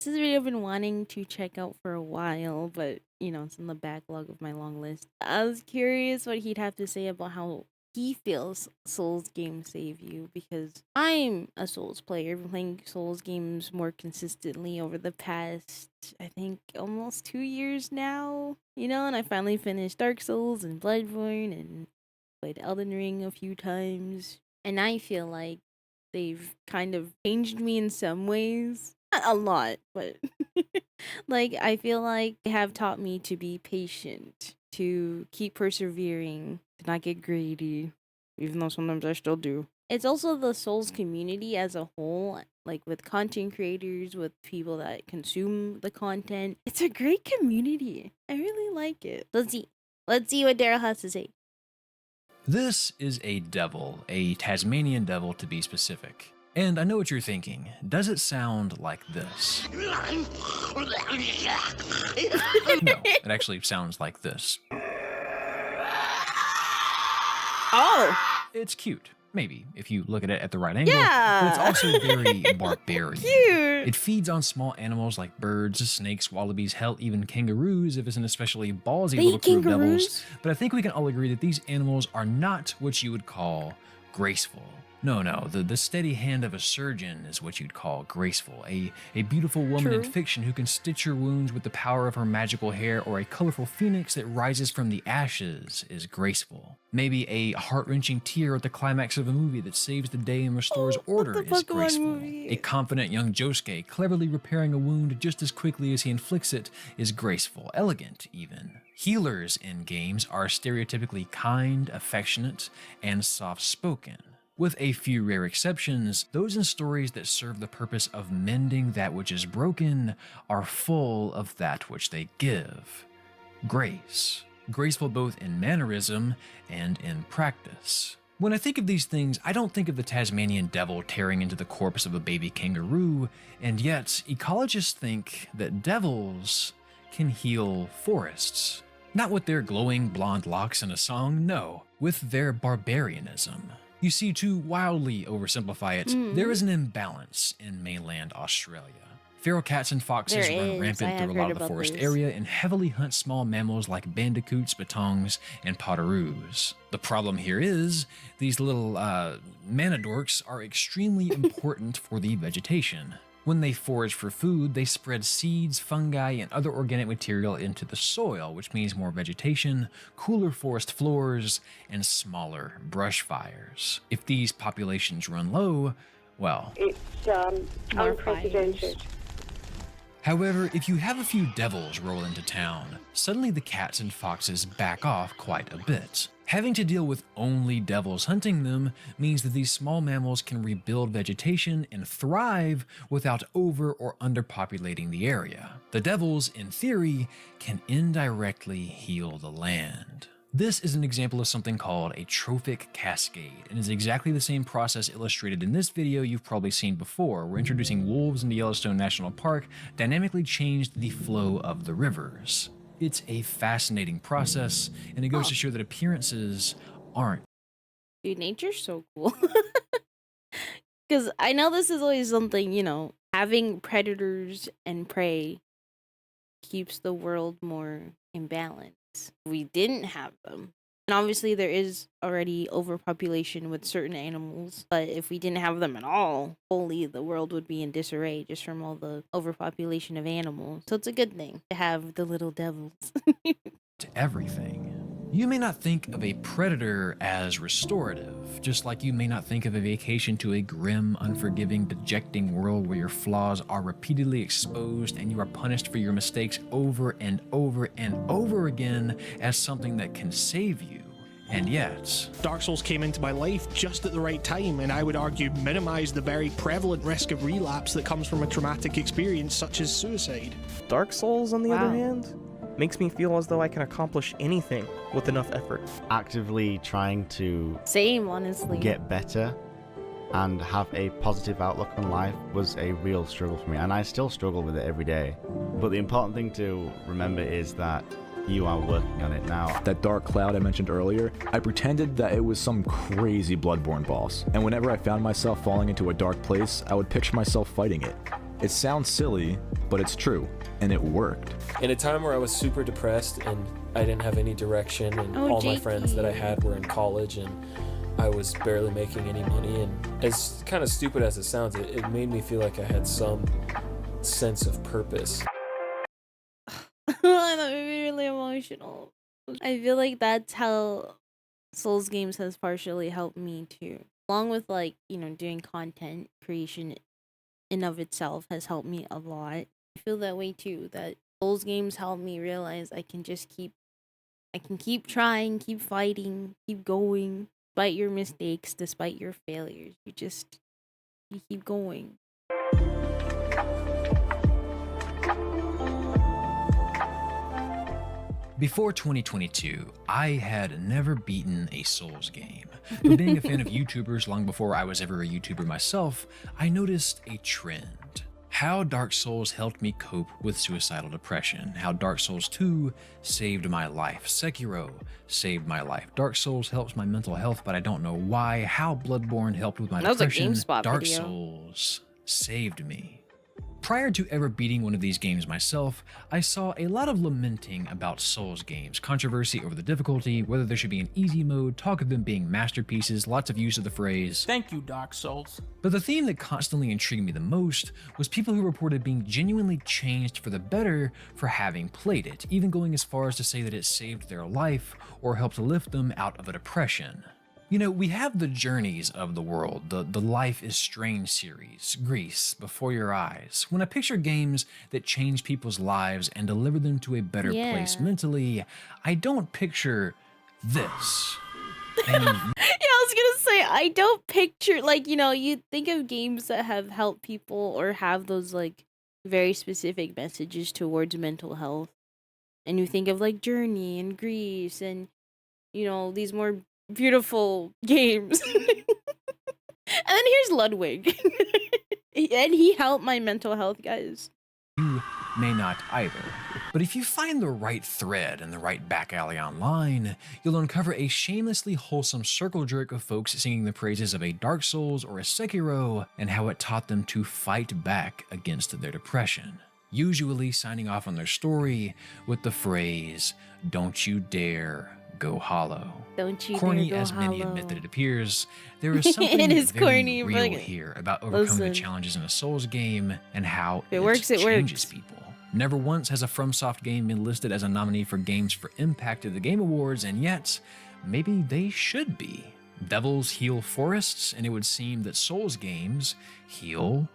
This is a video I've been wanting to check out for a while, but it's in the backlog of my long list. I was curious what he'd have to say about how he feels Souls games save you, because I'm a Souls player. I've been playing Souls games more consistently over the past, I think, almost 2 years now. And I finally finished Dark Souls and Bloodborne and played eldenring a few times. And I feel like they've kind of changed me in some ways. Not a lot, but like I feel like they have taught me to be patient, to keep persevering, to not get greedy, even though sometimes I still do. It's also the Souls community as a whole, like with content creators, with people that consume the content. It's a great community. I really like it. Let's see what Daryl has to say. This is a devil, a Tasmanian devil to be specific. And I know what you're thinking. Does it sound like this? No, it actually sounds like this. Oh! It's cute. Maybe, if you look at it at the right angle. Yeah. But it's also very barbarian. Cute! It feeds on small animals like birds, snakes, wallabies, hell, even kangaroos if it's an especially ballsy little crew of devils. But I think we can all agree that these animals are not what you would call graceful. No, the steady hand of a surgeon is what you'd call graceful. A beautiful woman in fiction who can stitch your wounds with the power of her magical hair, or a colorful phoenix that rises from the ashes is graceful. Maybe a heart-wrenching tear at the climax of a movie that saves the day and restores order is graceful. A confident young Josuke cleverly repairing a wound just as quickly as he inflicts it is graceful, elegant even. Healers in games are stereotypically kind, affectionate, and soft-spoken. With a few rare exceptions, those in stories that serve the purpose of mending that which is broken are full of that which they give. Grace. Graceful both in mannerism and in practice. When I think of these things, I don't think of the Tasmanian devil tearing into the corpse of a baby kangaroo, and yet ecologists think that devils can heal forests. Not with their glowing blonde locks and a song, no, with their barbarianism. You see, to wildly oversimplify it, there is an imbalance in mainland Australia. Feral cats and foxes run rampant through a lot of the forest area and heavily hunt small mammals like bandicoots, batongs, and potoroos. The problem here is, these little manadorks are extremely important for the vegetation. When they forage for food, they spread seeds, fungi, and other organic material into the soil, which means more vegetation, cooler forest floors, and smaller brush fires. If these populations run low, well, it's unprecedented. However, if you have a few devils roll into town, suddenly the cats and foxes back off quite a bit. Having to deal with only devils hunting them means that these small mammals can rebuild vegetation and thrive without over or underpopulating the area. The devils, in theory, can indirectly heal the land. This is an example of something called a trophic cascade, and is exactly the same process illustrated in this video you've probably seen before, where introducing wolves into Yellowstone National Park dynamically changed the flow of the rivers. It's a fascinating process, and it goes to show that appearances aren't. Dude, nature's so cool. Because I know this is always something, having predators and prey keeps the world more in balance. We didn't have them. And obviously there is already overpopulation with certain animals, but if we didn't have them at all, holy, the world would be in disarray just from all the overpopulation of animals. So it's a good thing to have the little devils. To everything. You may not think of a predator as restorative, just like you may not think of a vacation to a grim, unforgiving, dejecting world where your flaws are repeatedly exposed and you are punished for your mistakes over and over and over again as something that can save you. And yet, Dark Souls came into my life just at the right time, and I would argue minimized the very prevalent risk of relapse that comes from a traumatic experience such as suicide. Dark Souls, on the other hand, makes me feel as though I can accomplish anything with enough effort. Actively trying to honestly, get better and have a positive outlook on life was a real struggle for me, and I still struggle with it every day. But the important thing to remember is that you are working on it now. That dark cloud I mentioned earlier, I pretended that it was some crazy Bloodborne boss, and whenever I found myself falling into a dark place, I would picture myself fighting it. It sounds silly, but it's true, and it worked. In a time where I was super depressed and I didn't have any direction, and all my friends that I had were in college, and I was barely making any money, and as kind of stupid as it sounds, it made me feel like I had some sense of purpose. That made me really emotional. I feel like that's how Souls games has partially helped me too. Along with like, doing content creation in of itself has helped me a lot. I feel that way too, that Souls games help me realize I can keep trying, keep fighting, keep going, despite your mistakes, despite your failures. You keep going. Before 2022, I had never beaten a Souls game, but being a fan of YouTubers long before I was ever a YouTuber myself, I noticed a trend. How Dark Souls helped me cope with suicidal depression, how Dark Souls 2 saved my life, Sekiro saved my life, Dark Souls helps my mental health but I don't know why, how Bloodborne helped with my depression, Dark Souls saved me. Prior to ever beating one of these games myself, I saw a lot of lamenting about Souls games, controversy over the difficulty, whether there should be an easy mode, talk of them being masterpieces, lots of use of the phrase, "Thank you, Dark Souls." But the theme that constantly intrigued me the most was people who reported being genuinely changed for the better for having played it, even going as far as to say that it saved their life or helped lift them out of a depression. We have the journeys of the world, the Life is Strange series, Grease, Before Your Eyes. When I picture games that change people's lives and deliver them to a better place mentally, I don't picture this. And I was gonna say, I don't picture, you think of games that have helped people or have those, very specific messages towards mental health. And you think of, Journey and Grease and, these more beautiful games. And then here's Ludwig. And he helped my mental health, guys. You may not either. But if you find the right thread in the right back alley online, you'll uncover a shamelessly wholesome circle jerk of folks singing the praises of a Dark Souls or a Sekiro and how it taught them to fight back against their depression. Usually signing off on their story with the phrase, "Don't you dare go hollow." Don't you corny dare go as many hollow. admit that it appears, there is something It is very corny, real but here about overcoming the listen. challenges in a Souls game and how If it works, it changes works. people. Never once has a FromSoft game been listed as a nominee for Games for Impact at the Game Awards, and yet, maybe they should be. Devils heal forests, and it would seem that Souls games heal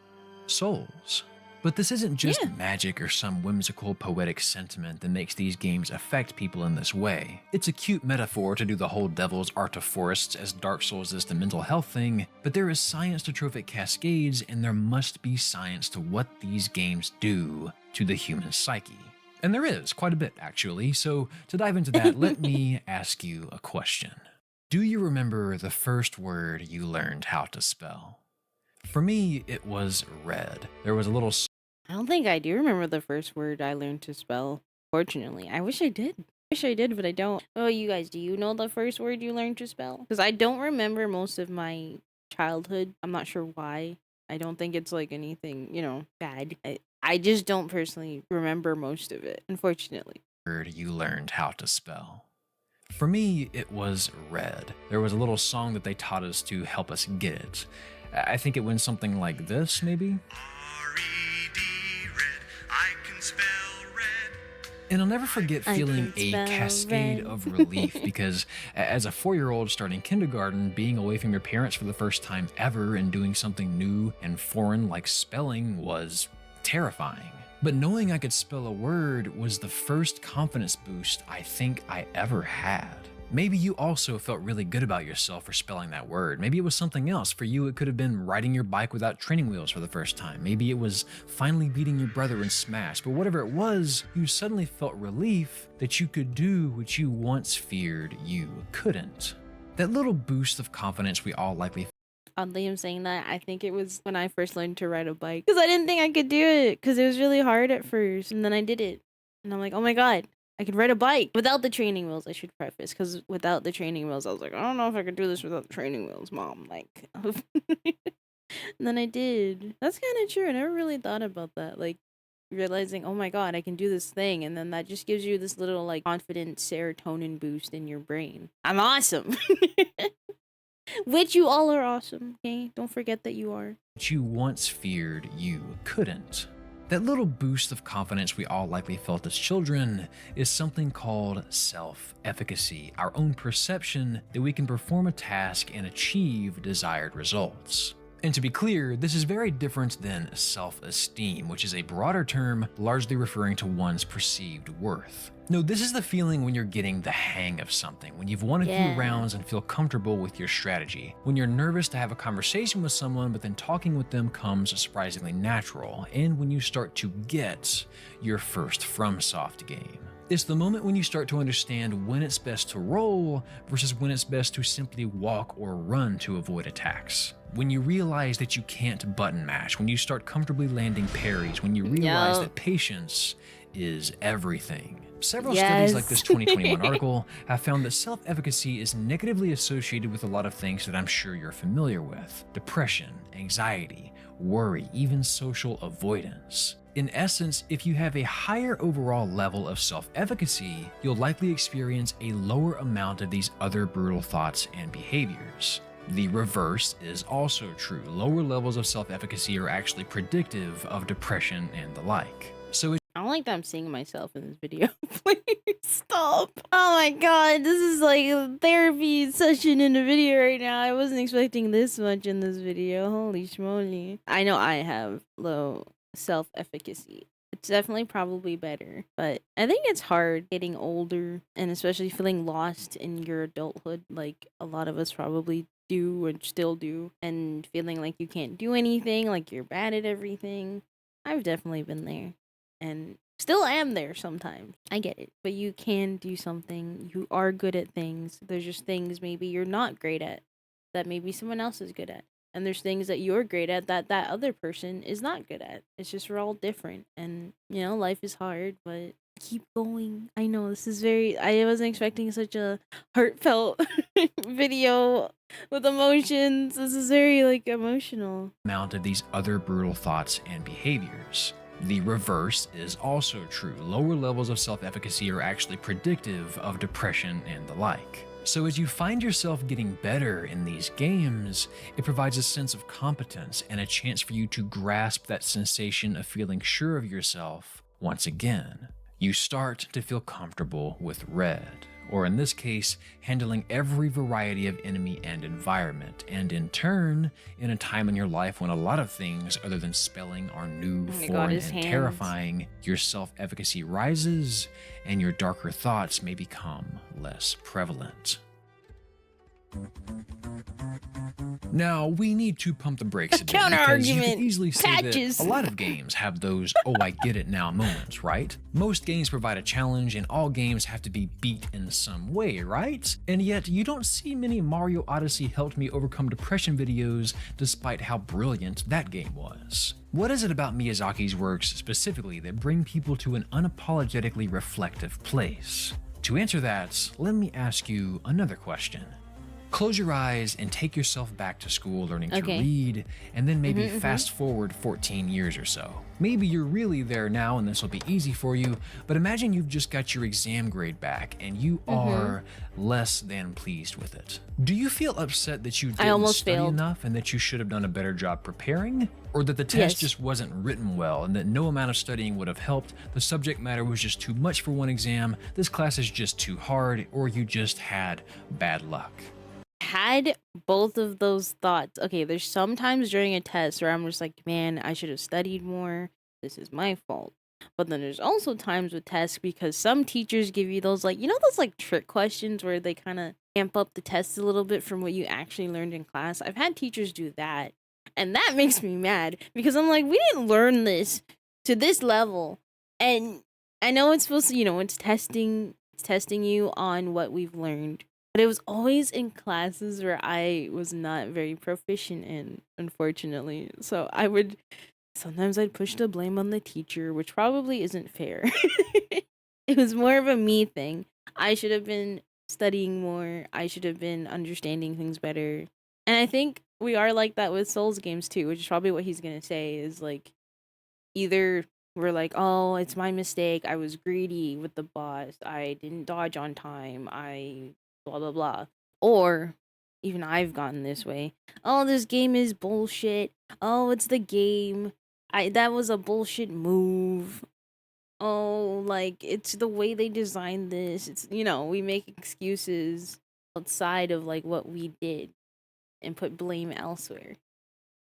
souls. But this isn't just magic or some whimsical poetic sentiment that makes these games affect people in this way. It's a cute metaphor to do the whole devil's art of forests as Dark Souls is the mental health thing, but there is science to trophic cascades and there must be science to what these games do to the human psyche. And there is, quite a bit actually, so to dive into that, let me ask you a question. Do you remember the first word you learned how to spell? For me, it was red. There was a little I don't think I do remember the first word I learned to spell. Fortunately, I wish I did. But I don't. Oh, you guys, do you know the first word you learned to spell? Because I don't remember most of my childhood. I'm not sure why. I don't think it's anything, bad. I just don't personally remember most of it, unfortunately. Word you learned how to spell. For me, it was red. There was a little song that they taught us to help us get it. I think it went something like this, maybe? And I'll never forget feeling a cascade of relief because as a 4-year-old starting kindergarten, being away from your parents for the first time ever and doing something new and foreign like spelling was terrifying. But knowing I could spell a word was the first confidence boost I think I ever had. Maybe you also felt really good about yourself for spelling that word. Maybe it was something else. For you, it could have been riding your bike without training wheels for the first time. Maybe it was finally beating your brother in Smash. But whatever it was, you suddenly felt relief that you could do what you once feared you couldn't. That little boost of confidence we all likely Oddly, I'm saying that. I think it was when I first learned to ride a bike. Because I didn't think I could do it. Because it was really hard at first. And then I did it. And I'm like, oh my God. I could ride a bike without the training wheels, I should preface, because without the training wheels, I was like, I don't know if I could do this without the training wheels, Mom. And then I did. That's kind of true. I never really thought about that. Like, realizing, oh my god, I can do this thing, and then that just gives you this little like confident serotonin boost in your brain. I'm awesome. Which you all are awesome, okay? Don't forget that you are. That you once feared you couldn't. That little boost of confidence we all likely felt as children is something called self-efficacy, our own perception that we can perform a task and achieve desired results. And to be clear, this is very different than self-esteem, which is a broader term largely referring to one's perceived worth. No, this is the feeling when you're getting the hang of something, when you've won a few rounds and feel comfortable with your strategy, when you're nervous to have a conversation with someone, but then talking with them comes surprisingly natural, and when you start to get your first FromSoft game. It's the moment when you start to understand when it's best to roll versus when it's best to simply walk or run to avoid attacks. When you realize that you can't button mash, when you start comfortably landing parries, when you realize that patience is everything. Several studies like this 2021 article have found that self-efficacy is negatively associated with a lot of things that I'm sure you're familiar with. Depression, anxiety, worry, even social avoidance. In essence, if you have a higher overall level of self-efficacy, you'll likely experience a lower amount of these other brutal thoughts and behaviors. The reverse is also true. Lower levels of self-efficacy are actually predictive of depression and the like. So I don't like that I'm seeing myself in this video. Please stop. Oh my god, this is like a therapy session in a video right now. I wasn't expecting this much in this video. Holy schmoly. I know I have low self-efficacy. It's definitely probably better, but I think it's hard getting older and especially feeling lost in your adulthood, like a lot of us probably do and still do, and feeling like you can't do anything, like you're bad at everything. I've definitely been there and still am there sometimes. I get it, but you can do something. You are good at things. There's just things maybe you're not great at that maybe someone else is good at. And there's things that you're great at that that other person is not good at. It's just we're all different. And, you know, life is hard, but keep going. I know this is I wasn't expecting such a heartfelt video with emotions. This is very, like, emotional. Amount of these other brutal thoughts and behaviors. The reverse is also true. Lower levels of self-efficacy are actually predictive of depression and the like. So as you find yourself getting better in these games, it provides a sense of competence and a chance for you to grasp that sensation of feeling sure of yourself once again. You start to feel comfortable with red, or in this case, handling every variety of enemy and environment, and in turn, in a time in your life when a lot of things other than spelling are new, foreign, and terrifying, your self-efficacy rises, and your darker thoughts may become less prevalent. Now, we need to pump the brakes a bit because you could easily say that a lot of games have those "oh, I get it now" moments, right? Most games provide a challenge and all games have to be beat in some way, right? And yet, you don't see many Mario Odyssey helped me overcome depression videos despite how brilliant that game was. What is it about Miyazaki's works specifically that bring people to an unapologetically reflective place? To answer that, let me ask you another question. Close your eyes and take yourself back to school learning to read, and then maybe fast forward 14 years or so. Maybe you're really there now and this will be easy for you, but imagine you've just got your exam grade back and you are less than pleased with it. Do you feel upset that you didn't study enough and that you should have done a better job preparing? Or that the test just wasn't written well and that no amount of studying would have helped, the subject matter was just too much for one exam, this class is just too hard, or you just had bad luck? Had both of those thoughts. Okay, there's sometimes during a test where I'm just like, man, I should have studied more. This is my fault. But then there's also times with tests because some teachers give you those, like, you know, those like trick questions where they kind of amp up the test a little bit from what you actually learned in class. I've had teachers do that. And that makes me mad because I'm like, we didn't learn this to this level. And I know it's supposed to, you know, it's testing you on what we've learned. But it was always in classes where I was not very proficient in, unfortunately. So sometimes I'd push the blame on the teacher, which probably isn't fair. It was more of a me thing. I should have been studying more. I should have been understanding things better. And I think we are like that with Souls games too, which is probably what he's gonna say is like either we're like, oh, it's my mistake, I was greedy with the boss, I didn't dodge on time, I blah blah blah. Or even I've gotten this way. Oh, this game is bullshit. Oh, it's the game. That was a bullshit move. Oh, like it's the way they designed this. It's we make excuses outside of like what we did and put blame elsewhere.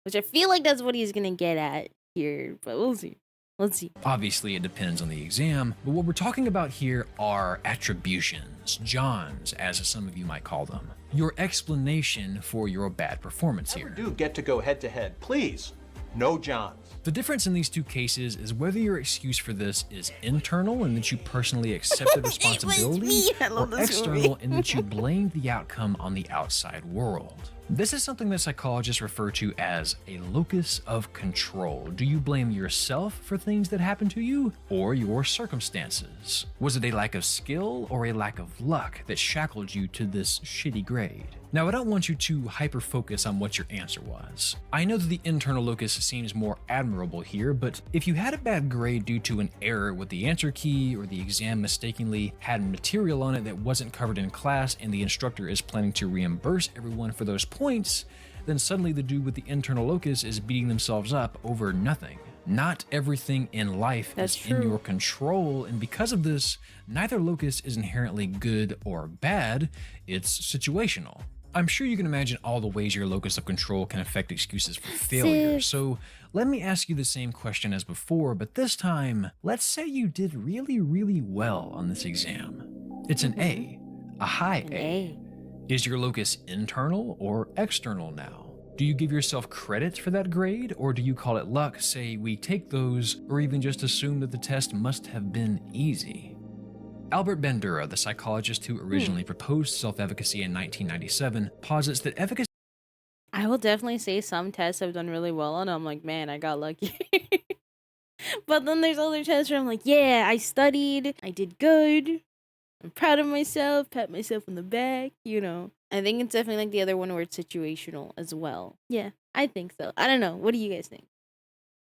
Which I feel like that's what he's gonna get at here, but we'll see. Let's see. Obviously, it depends on the exam, but what we're talking about here are attributions, Johns, as some of you might call them. Your explanation for your bad performance here. Never do get to go head to head. Please, no Johns. The difference in these two cases is whether your excuse for this is internal in that you personally accepted responsibility, or external in that you blamed the outcome on the outside world. This is something that psychologists refer to as a locus of control. Do you blame yourself for things that happen to you, or your circumstances? Was it a lack of skill or a lack of luck that shackled you to this shitty grade? Now, I don't want you to hyper-focus on what your answer was. I know that the internal locus seems more admirable here, but if you had a bad grade due to an error with the answer key, or the exam mistakenly had material on it that wasn't covered in class and the instructor is planning to reimburse everyone for those points, then suddenly the dude with the internal locus is beating themselves up over nothing. Not everything in life is in your control, and because of this, neither locus is inherently good or bad, it's situational. I'm sure you can imagine all the ways your locus of control can affect excuses for failure, so let me ask you the same question as before, but this time, let's say you did really, really well on this exam. It's an A, a high A. Is your locus internal or external now? Do you give yourself credit for that grade, or do you call it luck, say we take those, or even just assume that the test must have been easy? Albert Bandura, the psychologist who originally proposed self-efficacy in 1997, posits that efficacy... I will definitely say some tests I've done really well on. I'm like, man, I got lucky. But then there's other tests where I'm like, yeah, I studied, I did good, I'm proud of myself, pat myself on the back, I think it's definitely like the other one where it's situational as well. Yeah, I think so. I don't know. What do you guys think?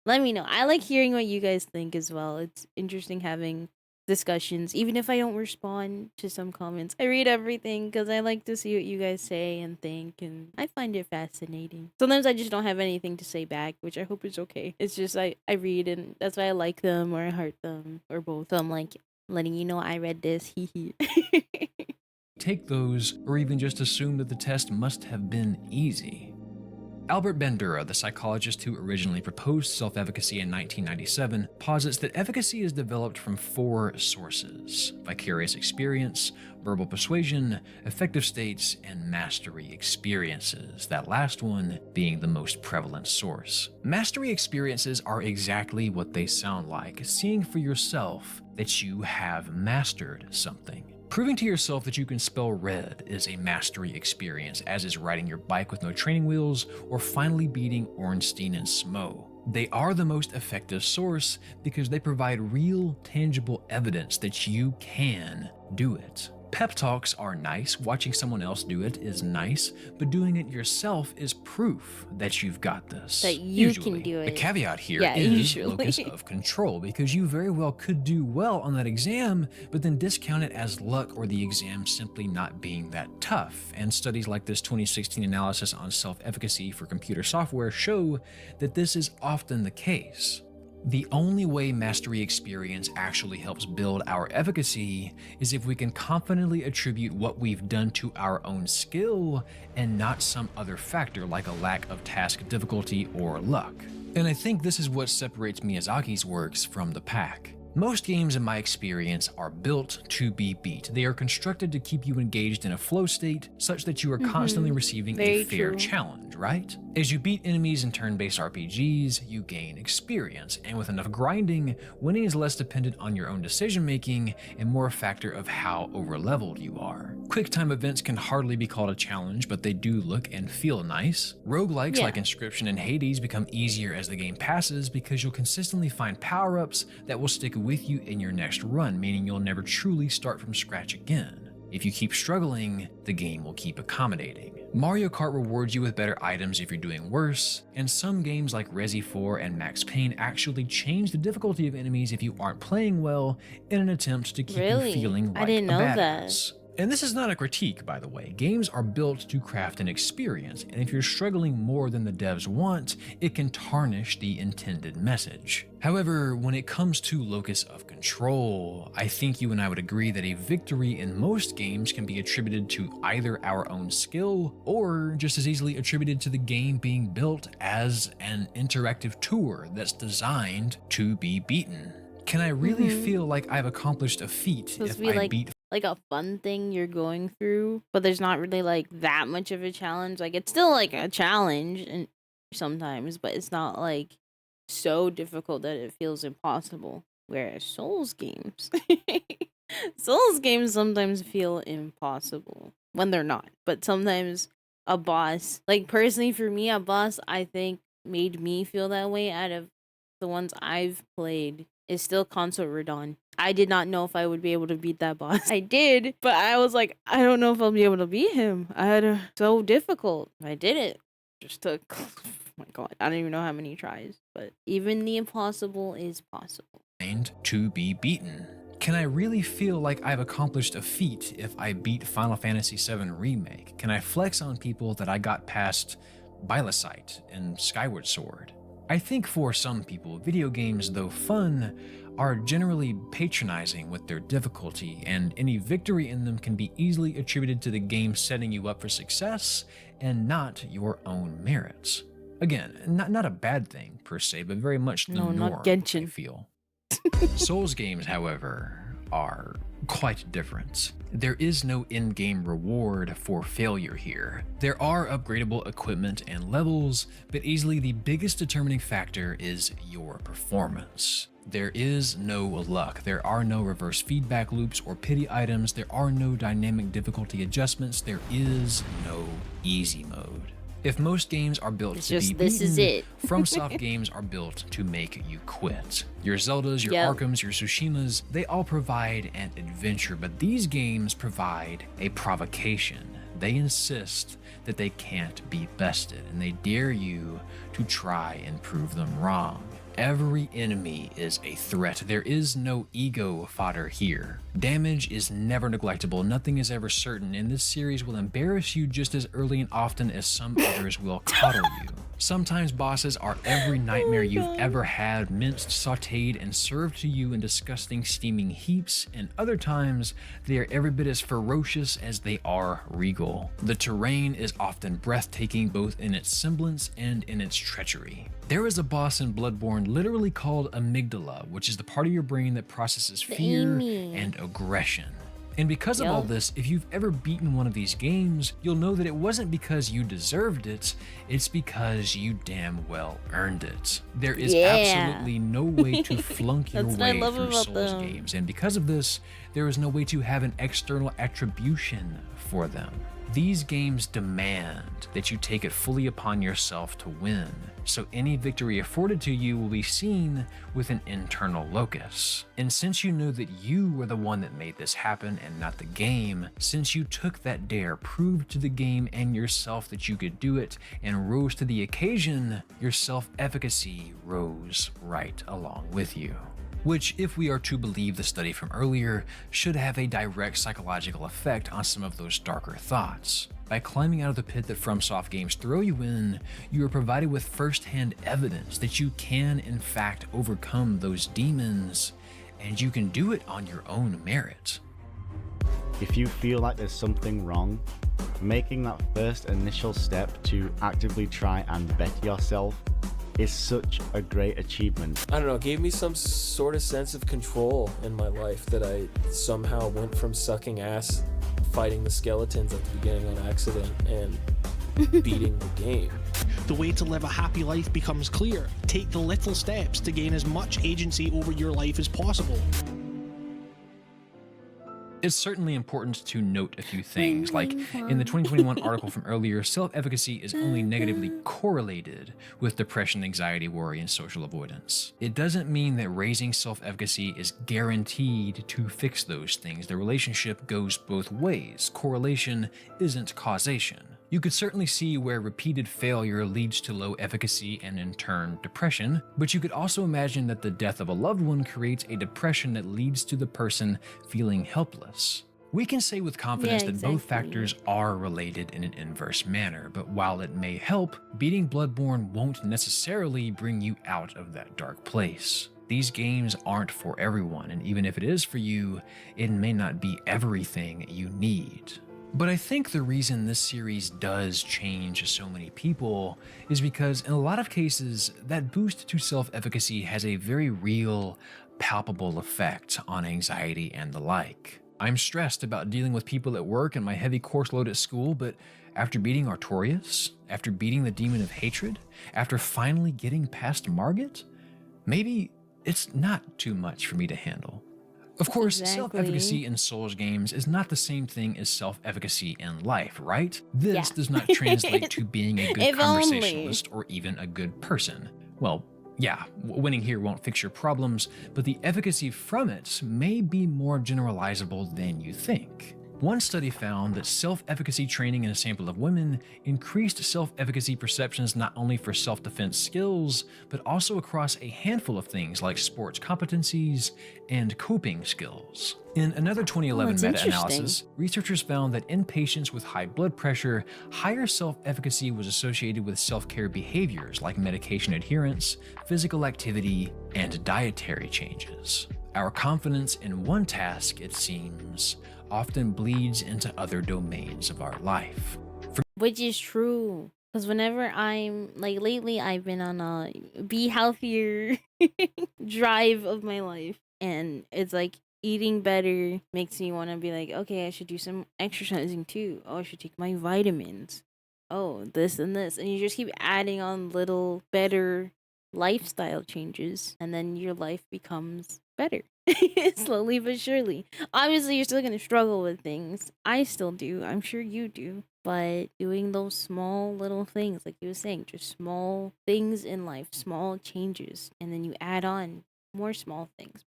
Let me know. I like hearing what you guys think as well. It's interesting having discussions, even if I don't respond to some comments. I read everything because I like to see what you guys say and think, and I find it fascinating. Sometimes I just don't have anything to say back, which I hope is okay. It's just I read, and that's why I like them or I heart them or both. So I'm like letting you know I read this, hee hee. Take those, or even just assume that the test must have been easy. Albert Bandura, the psychologist who originally proposed self-efficacy in 1997, posits that efficacy is developed from 4 sources: vicarious experience, verbal persuasion, affective states, and mastery experiences, that last one being the most prevalent source. Mastery experiences are exactly what they sound like, seeing for yourself that you have mastered something. Proving to yourself that you can spell red is a mastery experience, as is riding your bike with no training wheels, or finally beating Ornstein and Smo. They are the most effective source because they provide real, tangible evidence that you can do it. Pep talks are nice, watching someone else do it is nice, but doing it yourself is proof that you've got this. That you can do it. The caveat here is locus of control, because you very well could do well on that exam, but then discount it as luck or the exam simply not being that tough. And studies like this 2016 analysis on self-efficacy for computer software show that this is often the case. The only way mastery experience actually helps build our efficacy is if we can confidently attribute what we've done to our own skill and not some other factor like a lack of task difficulty or luck. And I think this is what separates Miyazaki's works from the pack. Most games, in my experience, are built to be beat. They are constructed to keep you engaged in a flow state such that you are constantly receiving a fair challenge, right? As you beat enemies in turn-based RPGs, you gain experience, and with enough grinding, winning is less dependent on your own decision-making and more a factor of how over-leveled you are. Quick-time events can hardly be called a challenge, but they do look and feel nice. Roguelikes like Inscription and Hades become easier as the game passes because you'll consistently find power-ups that will stick with you in your next run, meaning you'll never truly start from scratch again. If you keep struggling, the game will keep accommodating. Mario Kart rewards you with better items if you're doing worse, and some games like Resi 4 and Max Payne actually change the difficulty of enemies if you aren't playing well in an attempt to keep you feeling like I didn't know a that. badass. And this is not a critique, by the way. Games are built to craft an experience, and if you're struggling more than the devs want, it can tarnish the intended message. However, when it comes to locus of control, I think you and I would agree that a victory in most games can be attributed to either our own skill, or just as easily attributed to the game being built as an interactive tour that's designed to be beaten. Can I really feel like I've accomplished a feat if I beat like a fun thing you're going through, but there's not really like that much of a challenge? Like it's still like a challenge and sometimes, but it's not like so difficult that it feels impossible. Whereas Souls games sometimes feel impossible when they're not. But sometimes a boss, like personally for me, a boss I think made me feel that way out of the ones I've played is still Consort Radon. I did not know if I would be able to beat that boss. I did, but I was like, I don't know if I'll be able to beat him. So difficult. I did it. Just took, oh my god, I don't even know how many tries. But even the impossible is possible. To be beaten. Can I really feel like I've accomplished a feat if I beat Final Fantasy VII Remake? Can I flex on people that I got past Bylosite and Skyward Sword? I think for some people, video games, though fun, are generally patronizing with their difficulty, and any victory in them can be easily attributed to the game setting you up for success and not your own merits. Again, not a bad thing per se, but very much the norm, not Genshin. I feel. Souls games, however, are quite different. There is no in-game reward for failure here. There are upgradable equipment and levels, but easily the biggest determining factor is your performance. There is no luck. There are no reverse feedback loops or pity items. There are no dynamic difficulty adjustments. There is no easy mode. If most games are built to be beaten, FromSoft games are built to make you quit. Your Zeldas, your Arkhams, your Tsushimas, they all provide an adventure, but these games provide a provocation. They insist that they can't be bested, and they dare you to try and prove them wrong. Every enemy is a threat. There is no ego fodder here. Damage is never neglectable. Nothing is ever certain, and this series will embarrass you just as early and often as some others will coddle you. Sometimes bosses are every nightmare you've ever had, minced, sauteed, and served to you in disgusting steaming heaps, and other times they are every bit as ferocious as they are regal. The terrain is often breathtaking both in its semblance and in its treachery. There is a boss in Bloodborne literally called amygdala, which is the part of your brain that processes fear and aggression. And because of all this, if you've ever beaten one of these games, you'll know that it wasn't because you deserved it, it's because you damn well earned it. There is absolutely no way to flunk your way through Souls games, and because of this, there is no way to have an external attribution for them. These games demand that you take it fully upon yourself to win, so any victory afforded to you will be seen with an internal locus. And since you know that you were the one that made this happen and not the game, since you took that dare, proved to the game and yourself that you could do it, and rose to the occasion, your self-efficacy rose right along with you. Which, if we are to believe the study from earlier, should have a direct psychological effect on some of those darker thoughts. By climbing out of the pit that FromSoft games throw you in, you are provided with first-hand evidence that you can in fact overcome those demons, and you can do it on your own merit. If you feel like there's something wrong, making that first initial step to actively try and better yourself is such a great achievement. I don't know, it gave me some sort of sense of control in my life that I somehow went from sucking ass, fighting the skeletons at the beginning on accident, and beating the game. The way to live a happy life becomes clear. Take the little steps to gain as much agency over your life as possible. It's certainly important to note a few things, like in the 2021 article from earlier, self-efficacy is only negatively correlated with depression, anxiety, worry, and social avoidance. It doesn't mean that raising self-efficacy is guaranteed to fix those things. The relationship goes both ways. Correlation isn't causation. You could certainly see where repeated failure leads to low efficacy and in turn depression, but you could also imagine that the death of a loved one creates a depression that leads to the person feeling helpless. We can say with confidence that both factors are related in an inverse manner, but while it may help, beating Bloodborne won't necessarily bring you out of that dark place. These games aren't for everyone, and even if it is for you, it may not be everything you need. But I think the reason this series does change so many people is because in a lot of cases, that boost to self-efficacy has a very real, palpable effect on anxiety and the like. I'm stressed about dealing with people at work and my heavy course load at school, but after beating Artorias, after beating the Demon of Hatred, after finally getting past Margit, maybe it's not too much for me to handle. Of course, self-efficacy in Souls games is not the same thing as self-efficacy in life, right? This does not translate to being a good conversationalist or even a good person. Well, yeah, winning here won't fix your problems, but the efficacy from it may be more generalizable than you think. One study found that self-efficacy training in a sample of women increased self-efficacy perceptions not only for self-defense skills, but also across a handful of things like sports competencies and coping skills. In another 2011 meta-analysis, researchers found that in patients with high blood pressure, higher self-efficacy was associated with self-care behaviors like medication adherence, physical activity, and dietary changes. Our confidence in one task, it seems, often bleeds into other domains of our life. Which is true. Because whenever I'm, like lately, I've been on a be healthier drive of my life. And it's like eating better makes me want to be like, okay, I should do some exercising too. Oh, I should take my vitamins. Oh, this and this. And you just keep adding on little better lifestyle changes. And then your life becomes better. Slowly but surely. Obviously, you're still going to struggle with things. I still do. I'm sure you do. But doing those small little things, like you were saying, just small things in life, small changes. And then you add on more small things.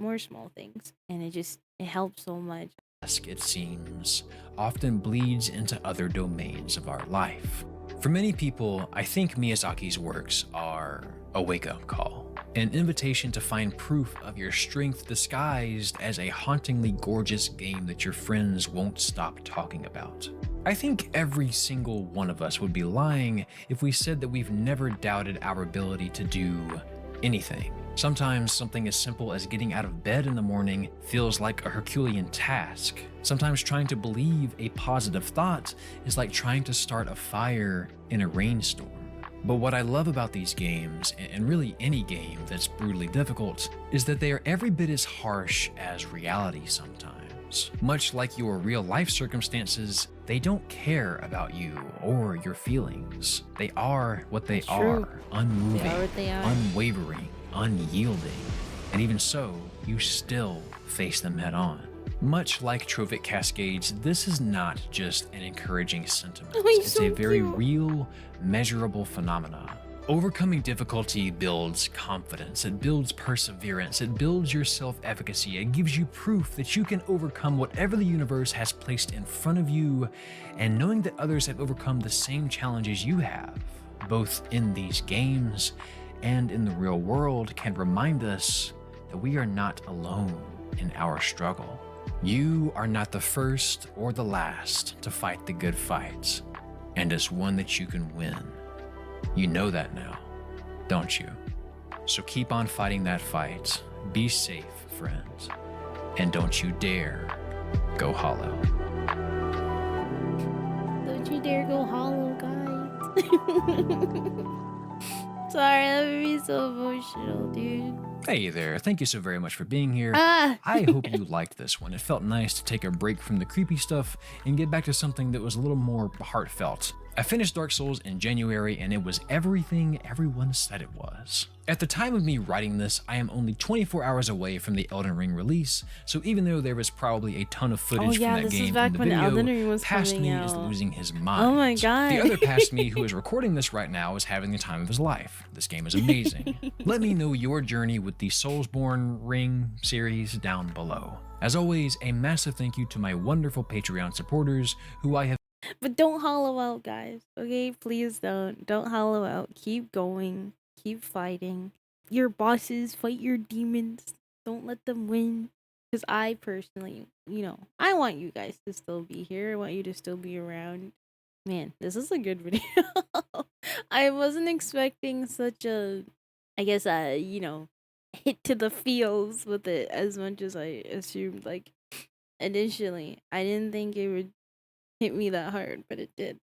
And it helps so much. It seems, often bleeds into other domains of our life. For many people, I think Miyazaki's works are a wake-up call. An invitation to find proof of your strength disguised as a hauntingly gorgeous game that your friends won't stop talking about. I think every single one of us would be lying if we said that we've never doubted our ability to do anything. Sometimes something as simple as getting out of bed in the morning feels like a Herculean task. Sometimes trying to believe a positive thought is like trying to start a fire in a rainstorm. But what I love about these games, and really any game that's brutally difficult, is that they are every bit as harsh as reality sometimes. Much like your real life circumstances, they don't care about you or your feelings. They are what they are, unmoving, unwavering, unyielding. And even so, you still face them head on. Much like trophic cascades, this is not just an encouraging sentiment. It's a very real, measurable phenomenon. Overcoming difficulty builds confidence, it builds perseverance, it builds your self-efficacy, it gives you proof that you can overcome whatever the universe has placed in front of you, and knowing that others have overcome the same challenges you have, both in these games and in the real world, can remind us that we are not alone in our struggle. You are not the first or the last to fight the good fight, and it's one that you can win. You know that now, don't you? So keep on fighting that fight. Be safe, friends, and don't you dare go hollow. Don't you dare go hollow, guys. Sorry, that made me so emotional, dude. Hey there, thank you so very much for being here. I hope you liked this one. It felt nice to take a break from the creepy stuff and get back to something that was a little more heartfelt. I finished Dark Souls in January and it was everything everyone said it was. At the time of me writing this, I am only 24 hours away from the Elden release, so even though there was probably a ton of footage from that game in the video, past me is losing his mind. Oh my god. The other past me who is recording this right now is having the time of his life. This game is amazing. Let me know your journey with the Soulsborne Ring series down below. As always, a massive thank you to my wonderful Patreon supporters who I have But don't hollow out, guys. Okay, please don't hollow out. Keep going. Keep fighting. Your bosses, fight your demons. Don't let them win. Because I personally, I want you guys to still be here. I want you to still be around. Man, this is a good video. I wasn't expecting such a, I guess, hit to the feels with it as much as I assumed. Like, initially, I didn't think it would hit me that hard, but it did.